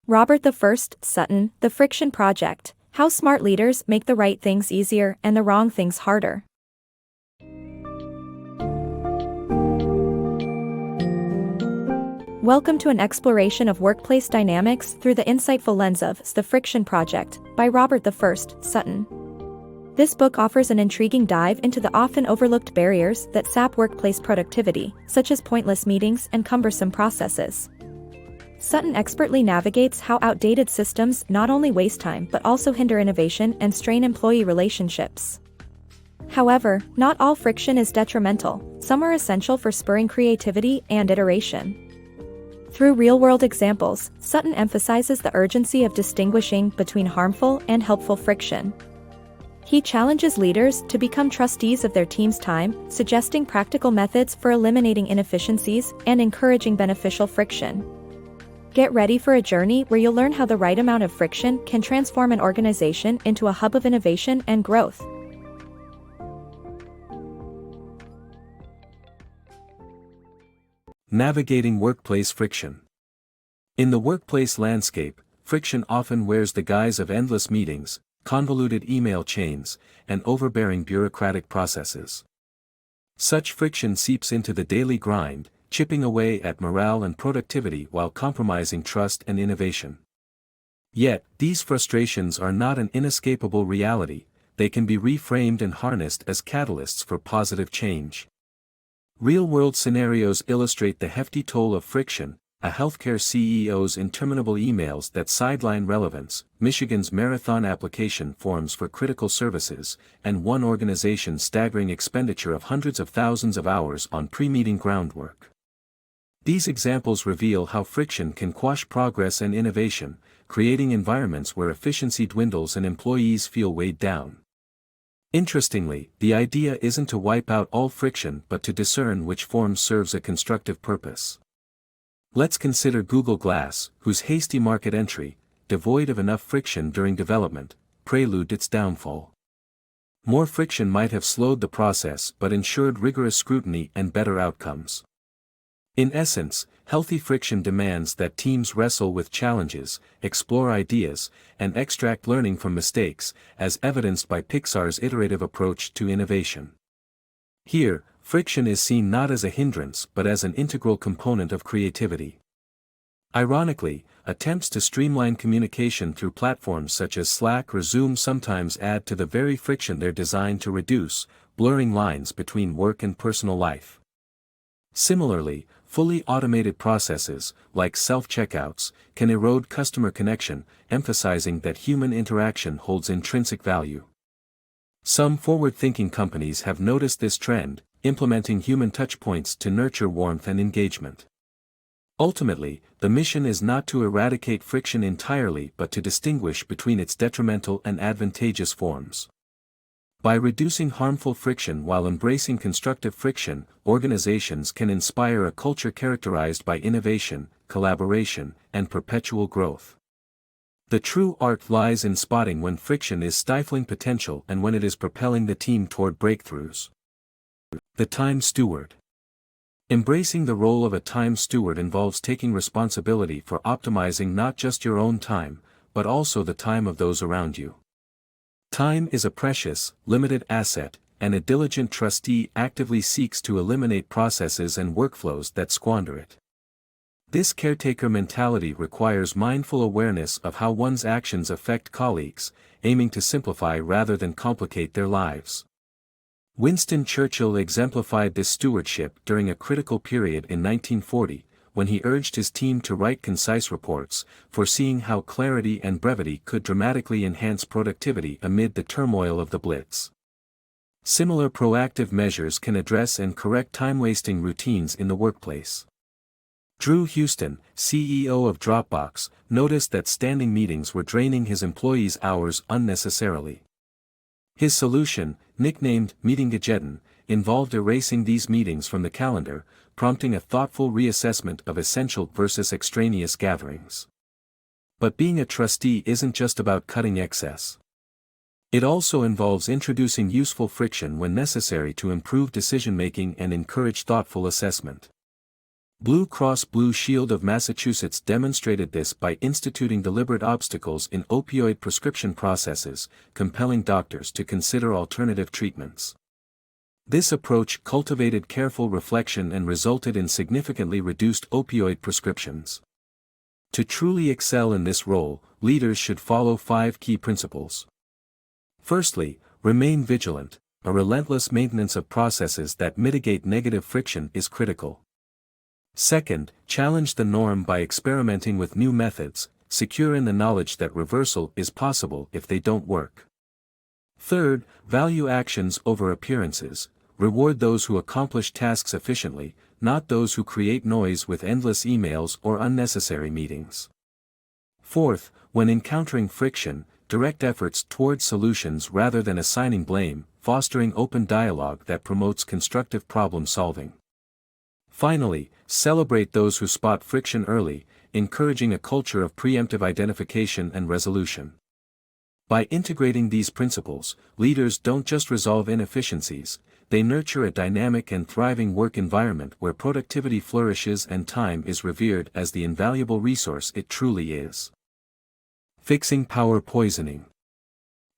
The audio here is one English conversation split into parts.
RobertISutton, The Friction Project, How Smart Leaders Make the Right Things Easier and the Wrong Things Harder. Welcome to an exploration of workplace dynamics through the insightful lens of The Friction Project, by RobertISutton. This book offers an intriguing dive into the often overlooked barriers that sap workplace productivity, such as pointless meetings and cumbersome processes. Sutton expertly navigates how outdated systems not only waste time but also hinder innovation and strain employee relationships. However, not all friction is detrimental. Some are essential for spurring creativity and iteration. Through real-world examples, Sutton emphasizes the urgency of distinguishing between harmful and helpful friction. He challenges leaders to become trustees of their team's time, suggesting practical methods for eliminating inefficiencies and encouraging beneficial friction. Get ready for a journey where you'll learn how the right amount of friction can transform an organization into a hub of innovation and growth. Navigating workplace friction. In the workplace landscape, friction often wears the guise of endless meetings, convoluted email chains, and overbearing bureaucratic processes. Such friction seeps into the daily grind, chipping away at morale and productivity while compromising trust and innovation. Yet, these frustrations are not an inescapable reality. They can be reframed and harnessed as catalysts for positive change. Real-world scenarios illustrate the hefty toll of friction: a healthcare CEO's interminable emails that sideline relevance, Michigan's marathon application forms for critical services, and one organization's staggering expenditure of hundreds of thousands of hours on pre-meeting groundwork. These examples reveal how friction can quash progress and innovation, creating environments where efficiency dwindles and employees feel weighed down. Interestingly, the idea isn't to wipe out all friction but to discern which form serves a constructive purpose. Let's consider Google Glass, whose hasty market entry, devoid of enough friction during development, preluded its downfall. More friction might have slowed the process but ensured rigorous scrutiny and better outcomes. In essence, healthy friction demands that teams wrestle with challenges, explore ideas, and extract learning from mistakes, as evidenced by Pixar's iterative approach to innovation. Here, friction is seen not as a hindrance but as an integral component of creativity. Ironically, attempts to streamline communication through platforms such as Slack or Zoom sometimes add to the very friction they're designed to reduce, blurring lines between work and personal life. Similarly, fully automated processes, like self-checkouts, can erode customer connection, emphasizing that human interaction holds intrinsic value. Some forward-thinking companies have noticed this trend, implementing human touchpoints to nurture warmth and engagement. Ultimately, the mission is not to eradicate friction entirely but to distinguish between its detrimental and advantageous forms. By reducing harmful friction while embracing constructive friction, organizations can inspire a culture characterized by innovation, collaboration, and perpetual growth. The true art lies in spotting when friction is stifling potential and when it is propelling the team toward breakthroughs. The Time Steward. Embracing the role of a time steward involves taking responsibility for optimizing not just your own time, but also the time of those around you. Time is a precious, limited asset, and a diligent trustee actively seeks to eliminate processes and workflows that squander it. This caretaker mentality requires mindful awareness of how one's actions affect colleagues, aiming to simplify rather than complicate their lives. Winston Churchill exemplified this stewardship during a critical period in 1940, when he urged his team to write concise reports, foreseeing how clarity and brevity could dramatically enhance productivity amid the turmoil of the Blitz. Similar proactive measures can address and correct time-wasting routines in the workplace. Drew Houston, CEO of Dropbox, noticed that standing meetings were draining his employees' hours unnecessarily. His solution, nicknamed Meetingageddon, involved erasing these meetings from the calendar, prompting a thoughtful reassessment of essential versus extraneous gatherings. But being a trustee isn't just about cutting excess. It also involves introducing useful friction when necessary to improve decision-making and encourage thoughtful assessment. Blue Cross Blue Shield of Massachusetts demonstrated this by instituting deliberate obstacles in opioid prescription processes, compelling doctors to consider alternative treatments. This approach cultivated careful reflection and resulted in significantly reduced opioid prescriptions. To truly excel in this role, leaders should follow 5 key principles. Firstly, remain vigilant. A relentless maintenance of processes that mitigate negative friction is critical. Second, challenge the norm by experimenting with new methods, secure in the knowledge that reversal is possible if they don't work. Third, value actions over appearances. Reward those who accomplish tasks efficiently, not those who create noise with endless emails or unnecessary meetings. Fourth, when encountering friction, direct efforts towards solutions rather than assigning blame, fostering open dialogue that promotes constructive problem solving. Finally, celebrate those who spot friction early, encouraging a culture of preemptive identification and resolution. By integrating these principles, leaders don't just resolve inefficiencies, they nurture a dynamic and thriving work environment where productivity flourishes and time is revered as the invaluable resource it truly is. Fixing power poisoning.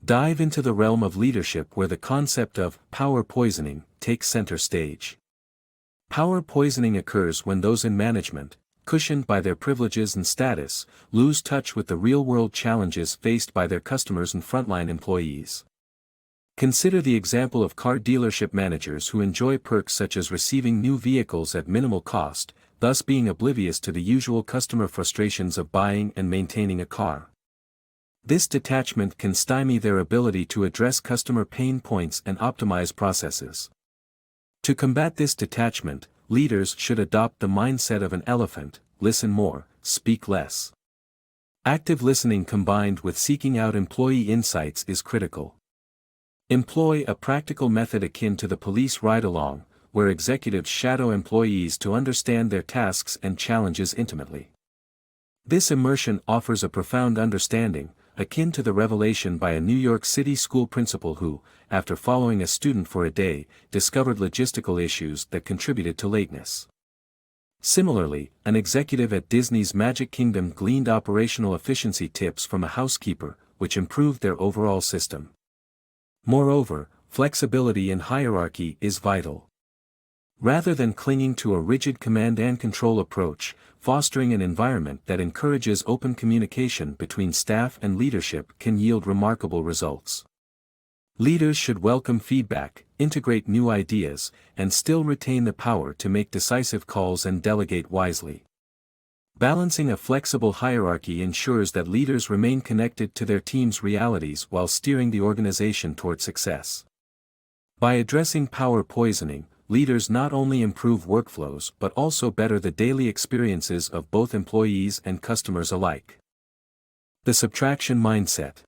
Dive into the realm of leadership where the concept of power poisoning takes center stage. Power poisoning occurs when those in management, cushioned by their privileges and status, lose touch with the real-world challenges faced by their customers and frontline employees. Consider the example of car dealership managers who enjoy perks such as receiving new vehicles at minimal cost, thus being oblivious to the usual customer frustrations of buying and maintaining a car. This detachment can stymie their ability to address customer pain points and optimize processes. To combat this detachment, leaders should adopt the mindset of an elephant: listen more, speak less. Active listening combined with seeking out employee insights is critical. Employ a practical method akin to the police ride-along, where executives shadow employees to understand their tasks and challenges intimately. This immersion offers a profound understanding, akin to the revelation by a New York City school principal who, after following a student for a day, discovered logistical issues that contributed to lateness. Similarly, an executive at Disney's Magic Kingdom gleaned operational efficiency tips from a housekeeper, which improved their overall system. Moreover, flexibility in hierarchy is vital. Rather than clinging to a rigid command and control approach, fostering an environment that encourages open communication between staff and leadership can yield remarkable results. Leaders should welcome feedback, integrate new ideas, and still retain the power to make decisive calls and delegate wisely. Balancing a flexible hierarchy ensures that leaders remain connected to their team's realities while steering the organization toward success. By addressing power poisoning, leaders not only improve workflows but also better the daily experiences of both employees and customers alike. The subtraction mindset.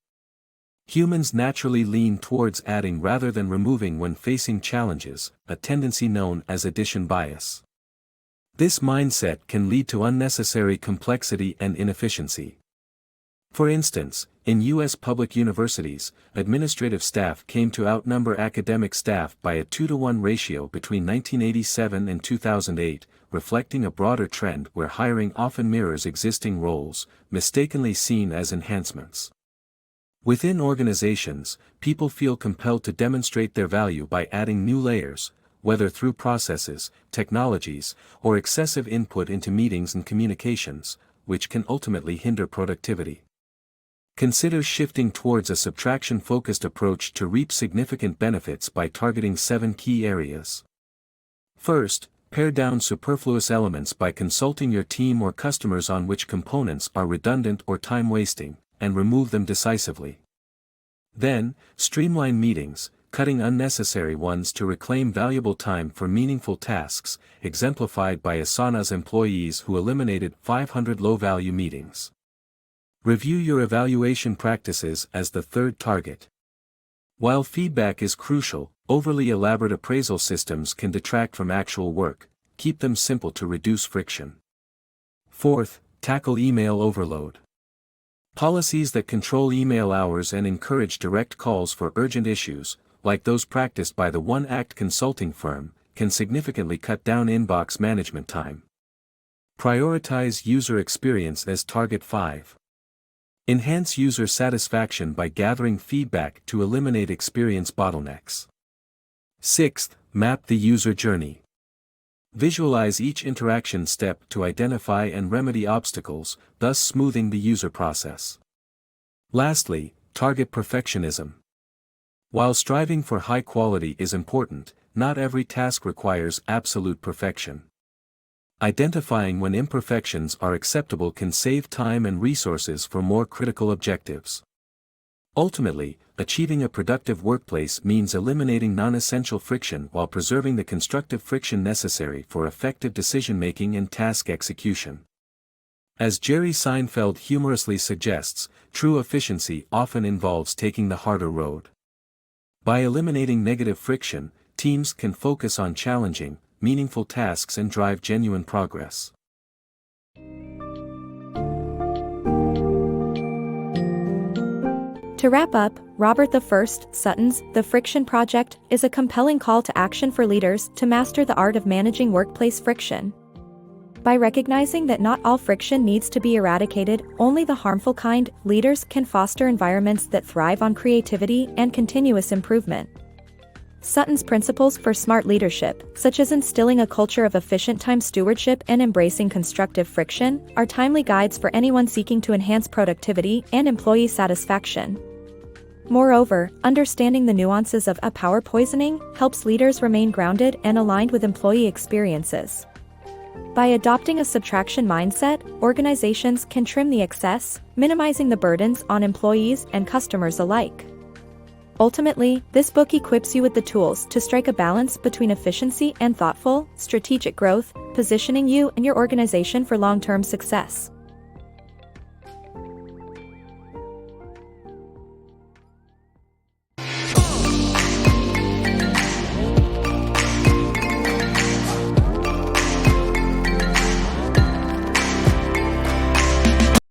Humans naturally lean towards adding rather than removing when facing challenges, a tendency known as addition bias. This mindset can lead to unnecessary complexity and inefficiency. For instance, in U.S. public universities, administrative staff came to outnumber academic staff by a 2-to-1 ratio between 1987 and 2008, reflecting a broader trend where hiring often mirrors existing roles, mistakenly seen as enhancements. Within organizations, people feel compelled to demonstrate their value by adding new layers, whether through processes, technologies, or excessive input into meetings and communications, which can ultimately hinder productivity. Consider shifting towards a subtraction-focused approach to reap significant benefits by targeting 7 key areas. First, pare down superfluous elements by consulting your team or customers on which components are redundant or time-wasting, and remove them decisively. Then, streamline meetings, cutting unnecessary ones to reclaim valuable time for meaningful tasks, exemplified by Asana's employees who eliminated 500 low-value meetings. Review your evaluation practices as the third target. While feedback is crucial, overly elaborate appraisal systems can detract from actual work. Keep them simple to reduce friction. Fourth, tackle email overload. Policies that control email hours and encourage direct calls for urgent issues, like those practiced by the one-act consulting firm, can significantly cut down inbox management time. Prioritize user experience as target 5. Enhance user satisfaction by gathering feedback to eliminate experience bottlenecks. 6th, map the user journey. Visualize each interaction step to identify and remedy obstacles, thus smoothing the user process. Lastly, target perfectionism. While striving for high quality is important, not every task requires absolute perfection. Identifying when imperfections are acceptable can save time and resources for more critical objectives. Ultimately, achieving a productive workplace means eliminating non-essential friction while preserving the constructive friction necessary for effective decision-making and task execution. As Jerry Seinfeld humorously suggests, true efficiency often involves taking the harder road. By eliminating negative friction, teams can focus on challenging, meaningful tasks and drive genuine progress. To wrap up, Sutton's The Friction Project is a compelling call to action for leaders to master the art of managing workplace friction. By recognizing that not all friction needs to be eradicated, only the harmful kind, leaders can foster environments that thrive on creativity and continuous improvement. Sutton's principles for smart leadership, such as instilling a culture of efficient time stewardship and embracing constructive friction, are timely guides for anyone seeking to enhance productivity and employee satisfaction. Moreover, understanding the nuances of power poisoning helps leaders remain grounded and aligned with employee experiences. By adopting a subtraction mindset, organizations can trim the excess, minimizing the burdens on employees and customers alike. Ultimately, this book equips you with the tools to strike a balance between efficiency and thoughtful, strategic growth, positioning you and your organization for long-term success.